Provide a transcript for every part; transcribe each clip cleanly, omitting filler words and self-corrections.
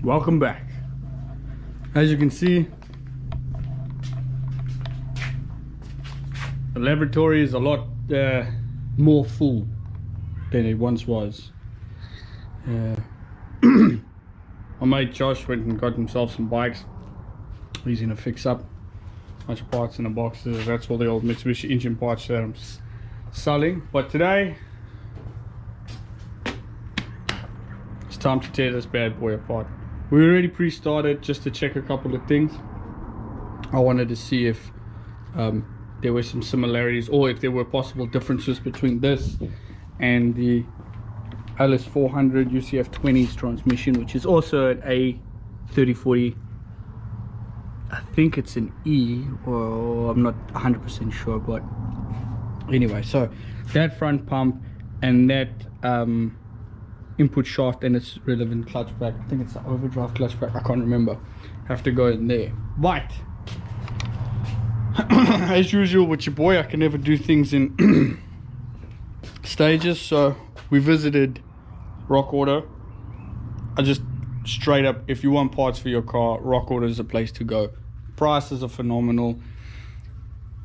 Welcome back. As you can see, the laboratory is a lot more full than it once was. My mate Josh went and got himself some bikes. He's gonna fix up a bunch of parts in the boxes. That's all the old Mitsubishi engine parts that I'm selling. But today, it's time to tear this bad boy apart. We already pre-started just to check a couple of things. I wanted to see if there were some similarities or if there were possible differences between this and the LS400 UCF20's transmission, which is also an A3040. I think it's an E, or I'm not 100% sure, but anyway, so that front pump and that input shaft and its relevant clutch pack, I think it's the overdrive clutch pack, I can't remember, have to go in there. But as usual with your boy, I can never do things in stages. So we visited Rock Auto. I just straight up, if you want parts for your car, Rock Auto is the place to go. Prices are phenomenal.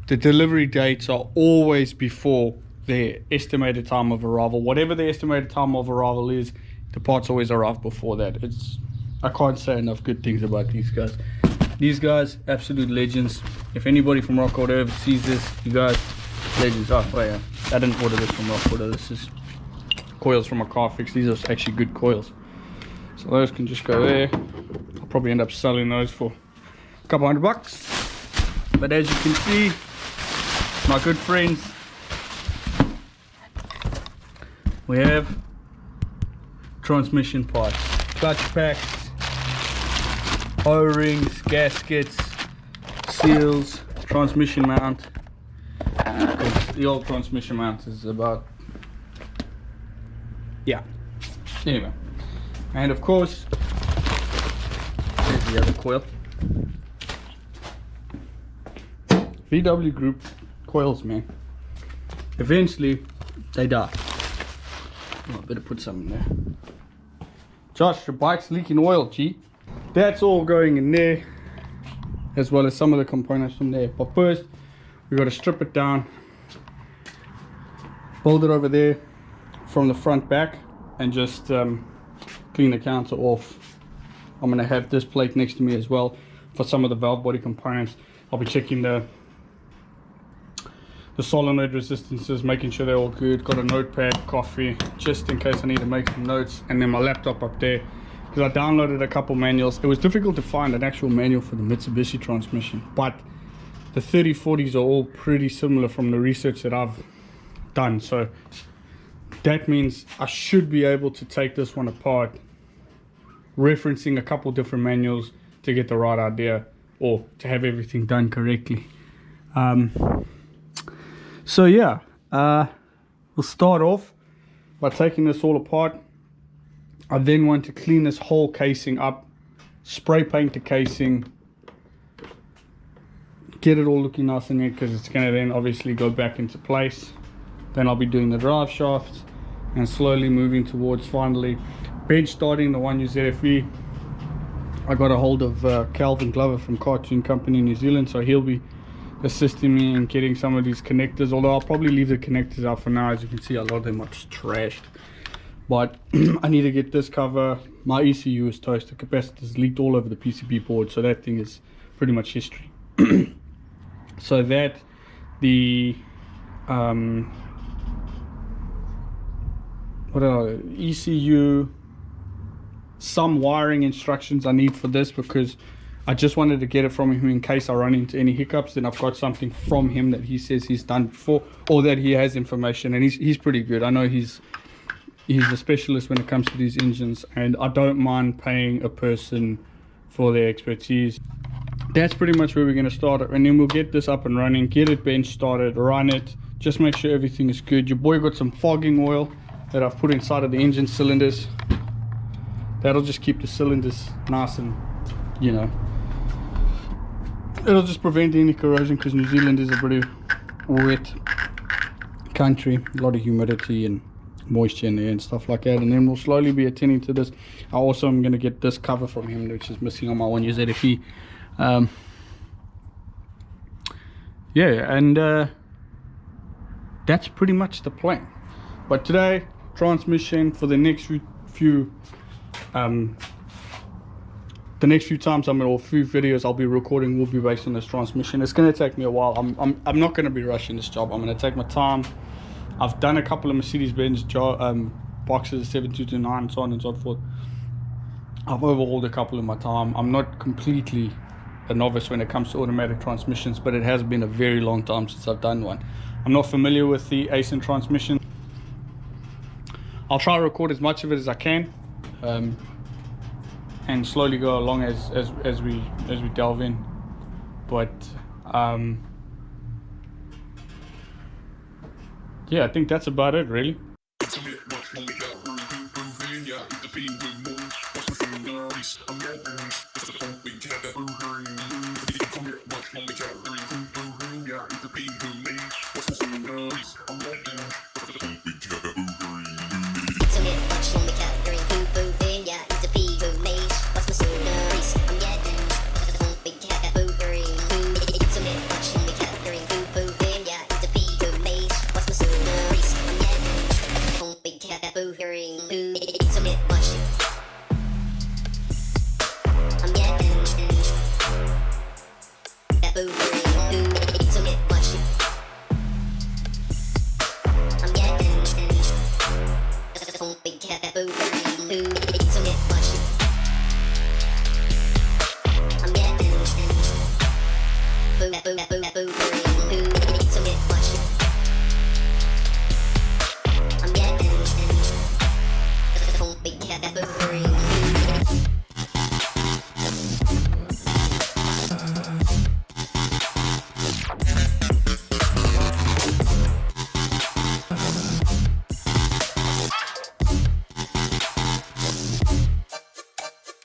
The delivery dates are always before their estimated time of arrival. Whatever the estimated time of arrival is, the parts always arrive before that. I can't say enough good things about these guys. These guys, absolute legends. If anybody from Rock Auto ever sees this, you guys, legends. Oh yeah, I didn't order this from Rock Auto. This is coils from a car fix. These are actually good coils. So those can just go there. I'll probably end up selling those for a couple $100. But as you can see, my good friends, we have transmission parts, clutch packs, O-rings, gaskets, seals, transmission mount. The old transmission mount is about, yeah, anyway. And of course, there's the other coil. VW Group coils, man. Eventually, they die. Oh, I better put some in there. Josh, your bike's leaking oil, G. That's all going in there, as well as some of the components from there. But first, we got to strip it down, build it over there from the front back, and just clean the counter off. I'm going to have this plate next to me as well for some of the valve body components. I'll be checking the solenoid resistances, making sure they're all good. Got a notepad, coffee, just in case I need to make some notes, and then my laptop up there, because I downloaded a couple manuals. It was difficult to find an actual manual for the Mitsubishi transmission, but the 3040s are all pretty similar from the research that I've done. So that means I should be able to take this one apart, referencing a couple different manuals to get the right idea, or to have everything done correctly. So yeah, we'll start off by taking this all apart. I then want to clean this whole casing up, spray paint the casing, get it all looking nice in there, because it's going to then obviously go back into place. Then I'll be doing the drive shafts and slowly moving towards finally bench starting the 1UZFE. I got a hold of Calvin Glover from Cartoon Company New Zealand, so he'll be assisting me in getting some of these connectors, although I'll probably leave the connectors out for now. As you can see, a lot of them are just trashed, but I need to get this cover. My ECU is toast, the capacitors leaked all over the PCB board, so that thing is pretty much history. So that the ECU, some wiring instructions I need for this, because I just wanted to get it from him in case I run into any hiccups. Then I've got something from him that he says he's done before, or that he has information, and he's pretty good. I know he's a specialist when it comes to these engines, and I don't mind paying a person for their expertise. That's pretty much where we're going to start it, and then we'll get this up and running, get it bench started, run it, just make sure everything is good. Your boy got some fogging oil that I've put inside of the engine cylinders. That'll just keep the cylinders nice and, you know, it'll just prevent any corrosion, because New Zealand is a pretty wet country, a lot of humidity and moisture in there and stuff like that, and then we'll slowly be attending to this. I also am going to get this cover from him, which is missing on my 1 year ZFE. Yeah, and that's pretty much the plan. But today, transmission for the next few times or few videos I'll be recording will be based on this transmission. It's going to take me a while. I'm not going to be rushing this job. I'm going to take my time. I've done a couple of Mercedes-Benz boxes, 7229, so on and so forth. I've overhauled a couple in my time. I'm not completely a novice when it comes to automatic transmissions, but it has been a very long time since I've done one. I'm not familiar with the Aisin transmission. I'll try to record as much of it as I can, and slowly go along as we delve in. But yeah, I think that's about it, really.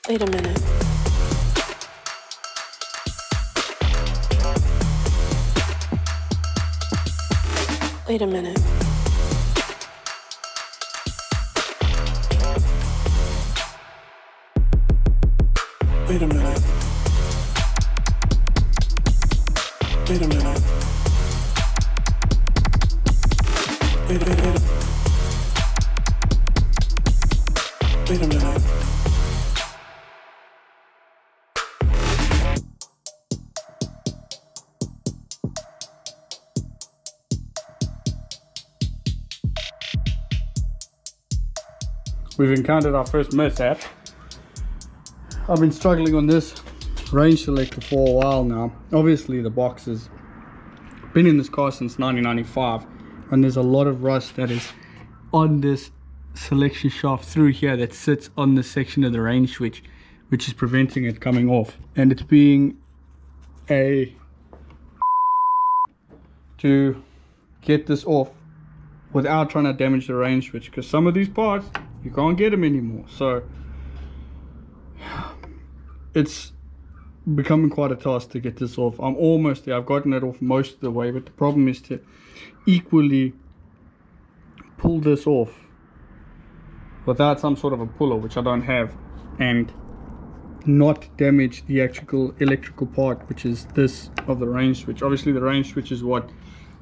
Wait a minute. Wait a minute. Wait a minute. Wait a minute. Wait a minute. Wait a minute. We've encountered our first mishap. I've been struggling on this range selector for a while now. Obviously the box has been in this car since 1995, and there's a lot of rust that is on this selection shaft through here that sits on the section of the range switch, which is preventing it coming off, and it's being a to get this off without trying to damage the range switch, because some of these parts you can't get them anymore. So it's becoming quite a task to get this off. I'm almost there. I've gotten it off most of the way, but the problem is to equally pull this off without some sort of a puller, which I don't have, and not damage the actual electrical part, which is this of the range switch. Obviously the range switch is what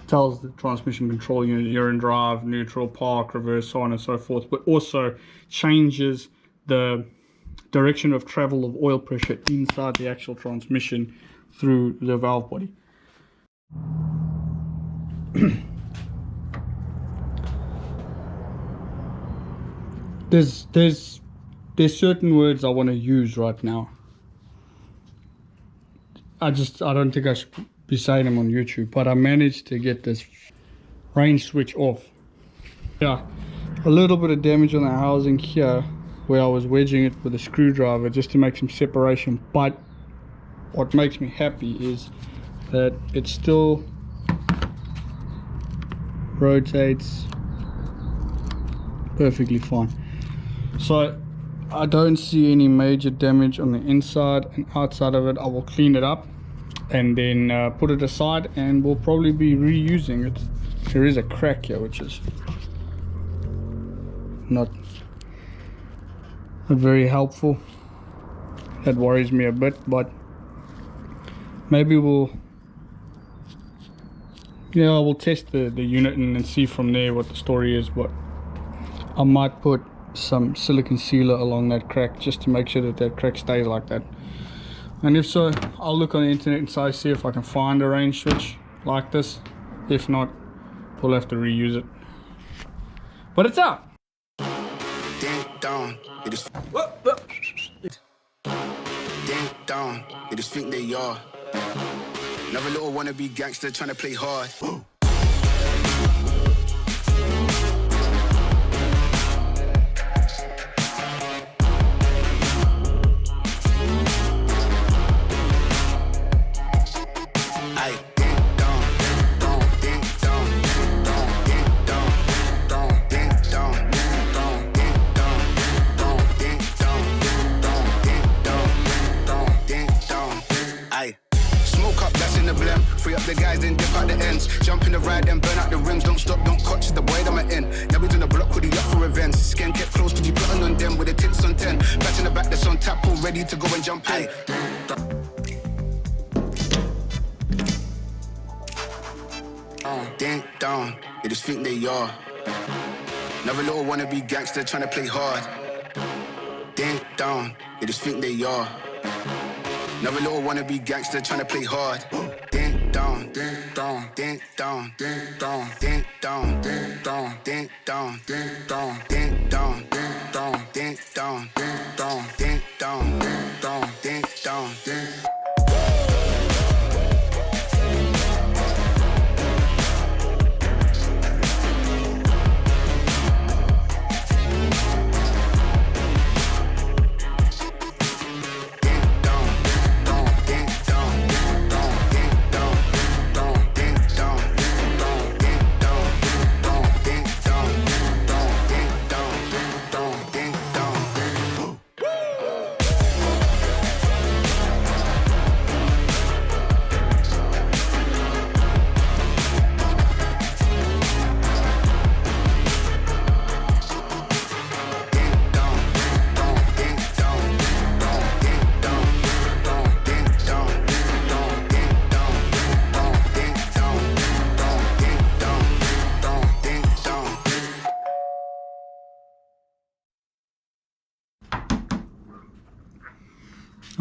tells the transmission control unit you're in drive, neutral, park, reverse, so on and so forth, but also changes the direction of travel of oil pressure inside the actual transmission through the valve body. There's certain words I want to use right now. I don't think I should be saying them on YouTube, but I managed to get this range switch off. Yeah, a little bit of damage on the housing here where I was wedging it with a screwdriver just to make some separation, but what makes me happy is that it still rotates perfectly fine. So I don't see any major damage on the inside and outside of it. I will clean it up and then put it aside, and we'll probably be reusing it. There is a crack here which is not very helpful. That worries me a bit, but maybe we'll test the unit and see from there what the story is. But I might put some silicone sealer along that crack just to make sure that that crack stays like that. And if so, I'll look on the internet and see if I can find a range switch like this. If not, we'll have to reuse it. But it's out. Ding dong, it is. Ding dong, they just think they are. Another little wannabe gangster trying to play hard. Free up the guys, then dip out the ends. Jump in the ride, then burn out the rims. Don't stop, don't catch the boy that I'm in. Now we on the block with the up for events. Skin kept close, could you plotting on them with the tits on 10. Back in the back, that's on tap, all ready to go and jump in. Ding dong, they just think they are. Another little wannabe gangster trying to play hard. Ding dong, they just think they are. Another little wannabe gangster trying to play hard. Ding dong, ding dong, ding dong, ding dong, ding dong, ding dong, ding dong, ding dong, ding dong, ding dong, ding dong, ding dong, ding dong, ding dong, ding dong, ding.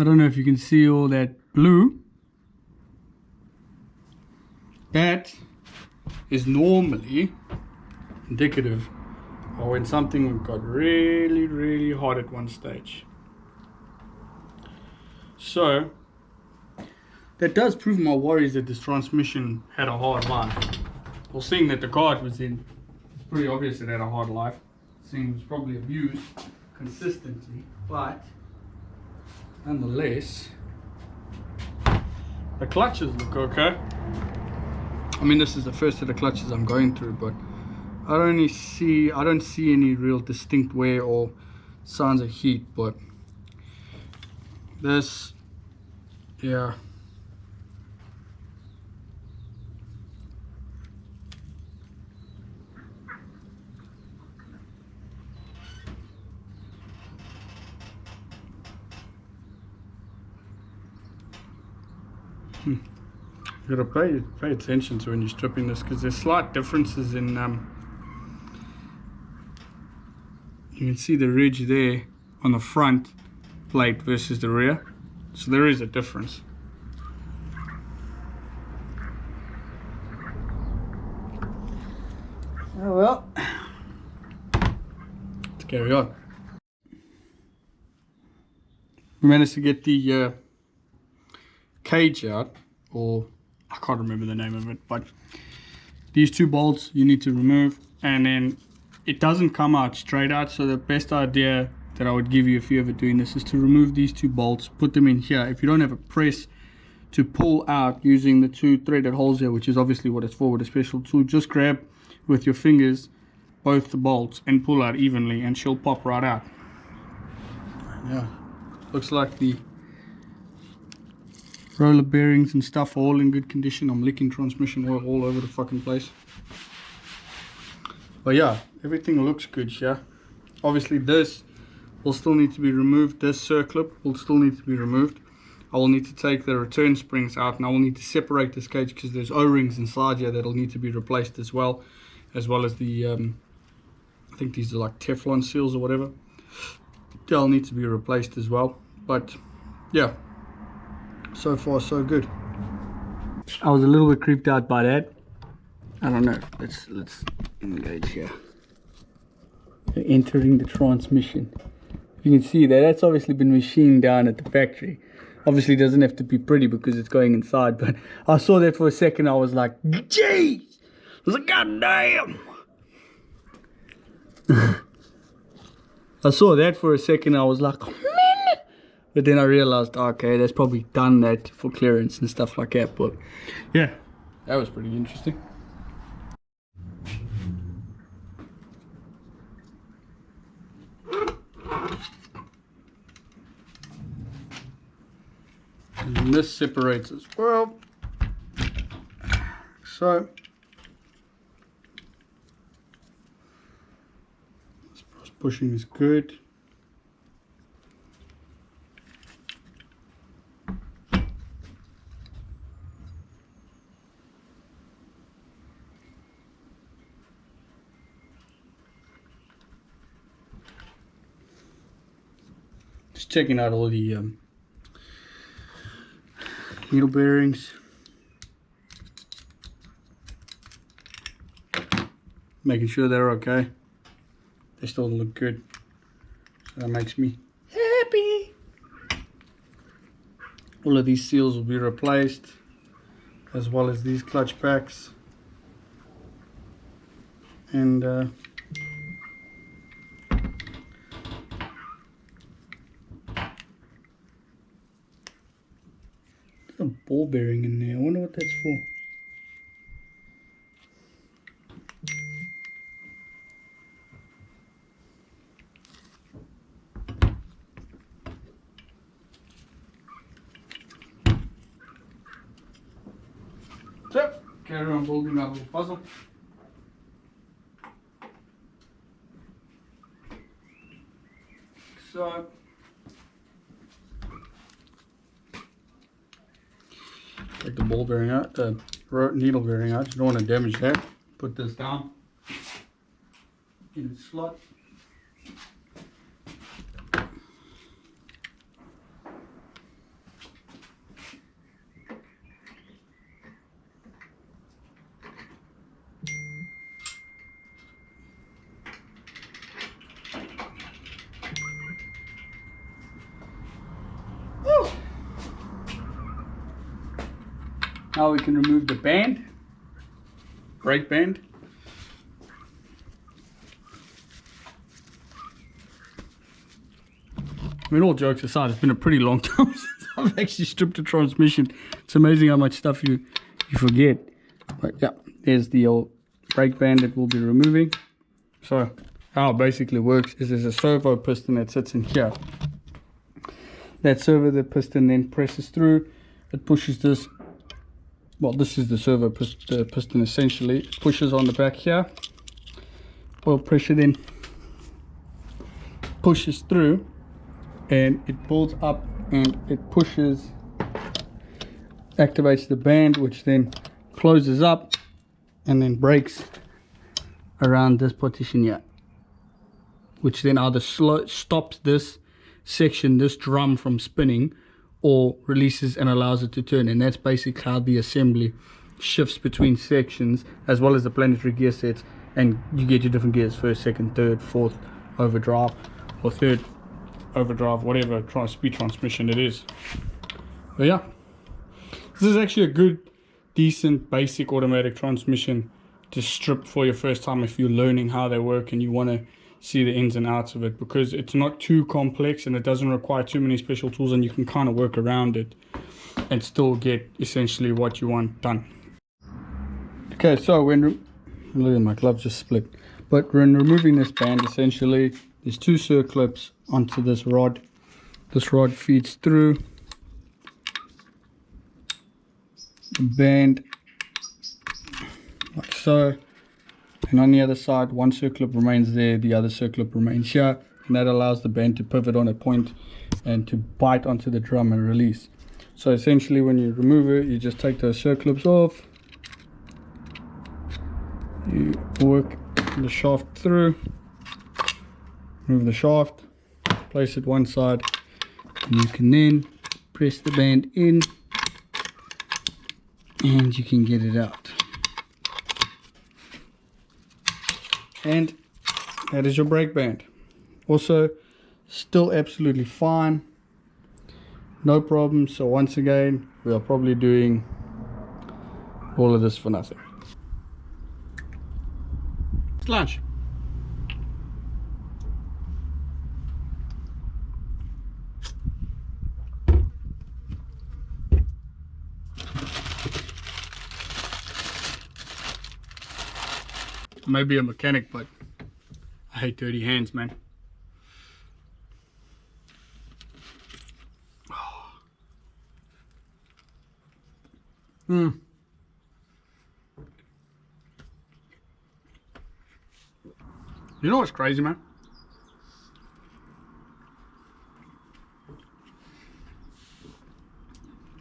I don't know if you can see all that blue. That is normally indicative of when something got really, really hot at one stage. So that does prove my worries that this transmission had a hard life. Well, seeing that the guard was in, it's pretty obvious it had a hard life. Seeing it was probably abused consistently, but nonetheless, the clutches look okay. I mean, this is the first of the clutches I'm going through, but I don't see any real distinct wear or signs of heat. But this, yeah. You gotta pay attention to when you're stripping this, because there's slight differences in you can see the ridge there on the front plate versus the rear, so there is a difference. Oh well, let's carry on. We managed to get the cage out, or I can't remember the name of it, but these two bolts you need to remove, and then it doesn't come out straight out. So the best idea that I would give you if you're ever doing this is to remove these two bolts, put them in here. If you don't have a press to pull out using the two threaded holes here, which is obviously what it's for with a special tool, just grab with your fingers both the bolts and pull out evenly, and she'll pop right out. Yeah, looks like the roller bearings and stuff are all in good condition. I'm leaking transmission oil all over the fucking place. But yeah, everything looks good, yeah. Obviously this will still need to be removed. This circlip will still need to be removed. I will need to take the return springs out, and I will need to separate this cage because there's O-rings inside here that'll need to be replaced as well as the I think these are like Teflon seals or whatever. They'll need to be replaced as well. But yeah, so far so good. I was a little bit creeped out by that. I don't know. Let's engage here. Entering the transmission. You can see that's obviously been machined down at the factory. Obviously it doesn't have to be pretty because it's going inside, but I saw that for a second. I was like, jeez! I was like, god damn! I saw that for a second. I was like, man! But then I realized, okay, that's probably done that for clearance and stuff like that. But yeah, that was pretty interesting. And this separates as well. So this pushing is good. Just checking out all the needle bearings, making sure they're okay. They still look good, so that makes me happy. All of these seals will be replaced, as well as these clutch packs, and a ball bearing in there. I wonder what that's for. So, carry on building our little puzzle. So, take the ball bearing out, the needle bearing out. You don't want to damage that. Put this down in the slot. Now we can remove the band, brake band. I mean, all jokes aside, it's been a pretty long time since I've actually stripped a transmission. It's amazing how much stuff you forget. But yeah, there's the old brake band that we'll be removing. So how it basically works is there's a servo piston that sits in here. That servo piston then presses through. It pushes this. Well, this is the servo piston essentially. It pushes on the back here. Oil pressure then pushes through, and it pulls up and it pushes, activates the band, which then closes up and then brakes around this partition here, which then either stops this section, this drum from spinning, or releases and allows it to turn. And that's basically how the assembly shifts between sections, as well as the planetary gear sets, and you get your different gears: first, second, third, fourth overdrive, or third overdrive, whatever speed transmission it is. But yeah, this is actually a good, decent, basic automatic transmission to strip for your first time if you're learning how they work and you want to see the ins and outs of it, because it's not too complex and it doesn't require too many special tools, and you can kind of work around it and still get essentially what you want done. Okay, so when look at my glove just split, but when removing this band, essentially there's two circlips onto this rod. This rod feeds through the band like so, And on the other side, one circlip remains there, the other circlip remains here, and that allows the band to pivot on a point and to bite onto the drum and release. So essentially when you remove it, you just take those circlips off, you work the shaft through, remove the shaft, place it one side, and you can then press the band in and you can get it out. And that is your brake band. Also still absolutely fine, no problem. So once again, we are probably doing all of this for nothing. It's lunch. I may be a mechanic, but I hate dirty hands, man. You know what's crazy, man?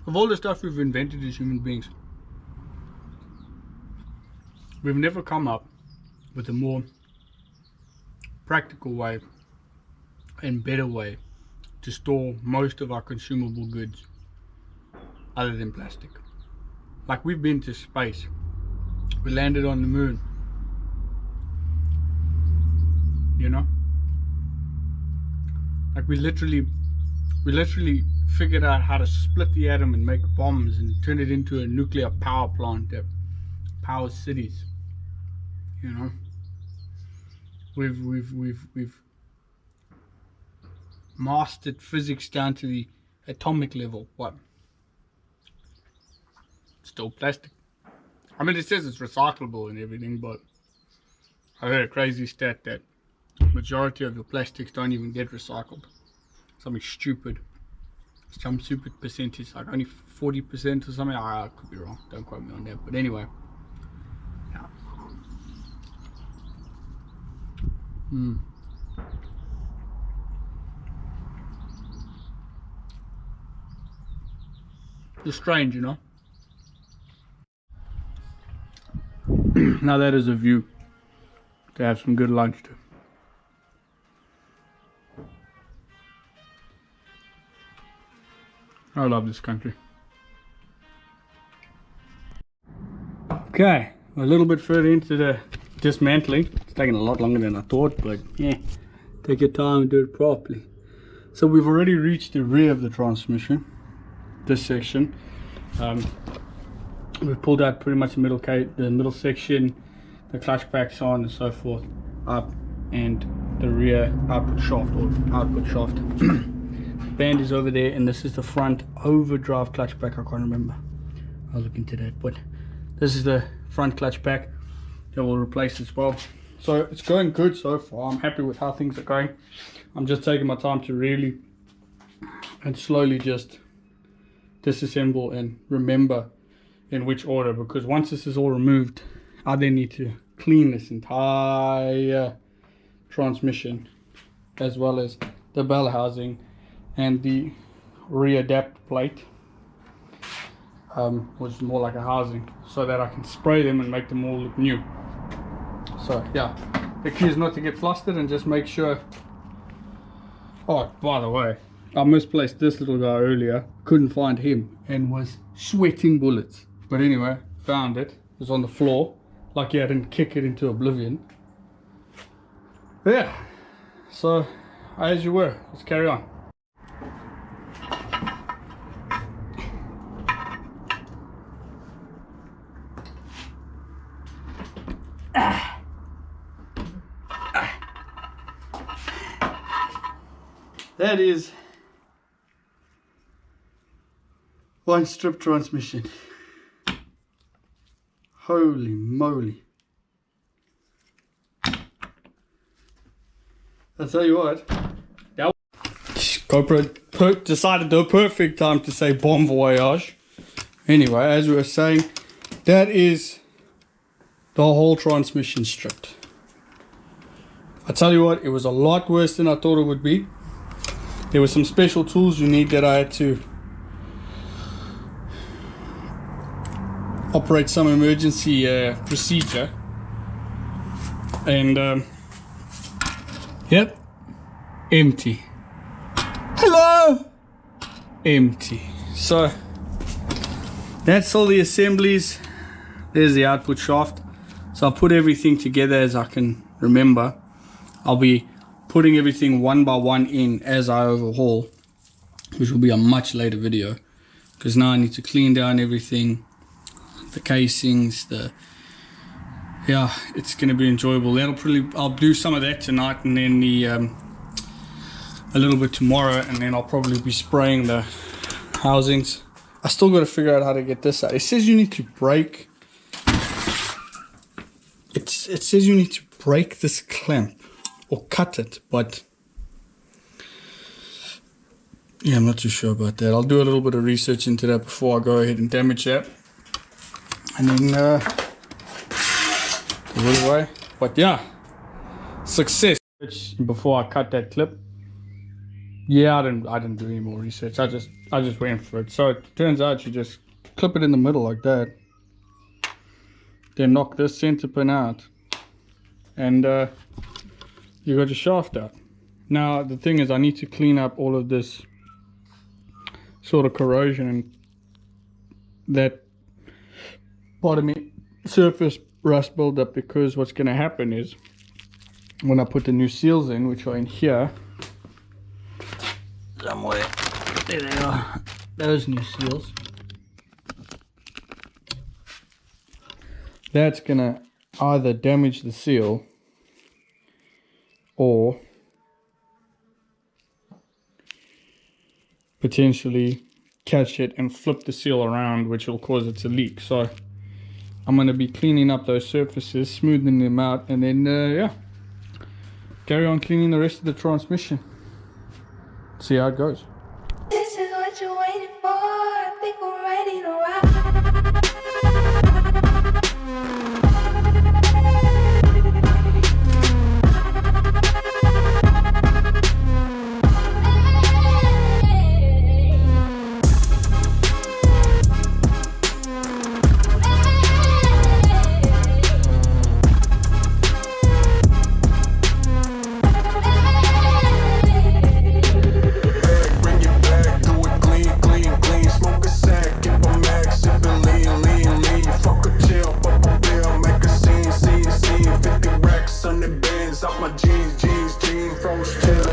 Of all the stuff we've invented as human beings, we've never come up with a more practical way and better way to store most of our consumable goods other than plastic. Like, we've been to space, we landed on the moon, you know, like we literally figured out how to split the atom and make bombs and turn it into a nuclear power plant that powers cities, you know. We've mastered physics down to the atomic level. What? Still plastic. I mean, it says it's recyclable and everything, but I heard a crazy stat that majority of your plastics don't even get recycled. Something stupid. Some stupid percentage, like only 40% or something. I could be wrong. Don't quote me on that. But anyway. Yeah. It's strange, you know. Now that is a view to have some good lunch to. I love this country. Okay, a little bit further into the dismantling. It's taking a lot longer than I thought, but yeah, take your time and do it properly. So we've already reached the rear of the transmission, this section. We've pulled out pretty much the middle section, the clutch packs on and so forth, up, and the rear output shaft or output shaft. Band is over there, and this is the front overdrive clutch pack. I can't remember, I'll look into that, but this is the front clutch pack that we'll replace as well. So it's going good so far. I'm happy with how things are going. I'm just taking my time to really and slowly just disassemble and remember in which order, because once this is all removed, I then need to clean this entire transmission as well as the bell housing and the readapt plate, which is more like a housing, so that I can spray them and make them all look new. So yeah, the key is not to get flustered and just make sure. Oh, by the way, I misplaced this little guy earlier, couldn't find him and was sweating bullets. But anyway, found it. It was on the floor. Lucky I didn't kick it into oblivion. But yeah, so as you were, let's carry on. That is one strip transmission. Holy moly. I'll tell you what, that GoPro decided the perfect time to say bon voyage. Anyway, as we were saying, that is The whole transmission stripped. I tell you what, it was a lot worse than I thought it would be. There were some special tools you need that I had to operate some emergency procedure. And yep, empty. Hello! Empty. So that's all the assemblies. There's the output shaft. So I'll put everything together as I can remember. I'll be putting everything one by one in as I overhaul, which will be a much later video, because now I need to clean down everything, the casings, yeah, it's going to be enjoyable. I'll do some of that tonight, and then a little bit tomorrow, and then I'll probably be spraying the housings. I still got to figure out how to get this out. It says you need to break. It says you need to break this clamp or cut it, but yeah, I'm not too sure about that. I'll do a little bit of research into that before I go ahead and damage that, and then put it away. But yeah, success. Before I cut that clip, yeah, I didn't do any more research. I just went for it. So it turns out you just clip it in the middle like that, then knock this center pin out, and you got your shaft out. Now the thing is, I need to clean up all of this sort of corrosion and that, pardon me, surface rust buildup, because what's going to happen is when I put the new seals in, which are in here somewhere, there they are, those new seals, that's going to either damage the seal or potentially catch it and flip the seal around, which will cause it to leak. So I'm going to be cleaning up those surfaces, smoothing them out, and then yeah, carry on cleaning the rest of the transmission. See how it goes. This is what you're waiting for. I think we're ready to rock. Out my jeans, froze chill.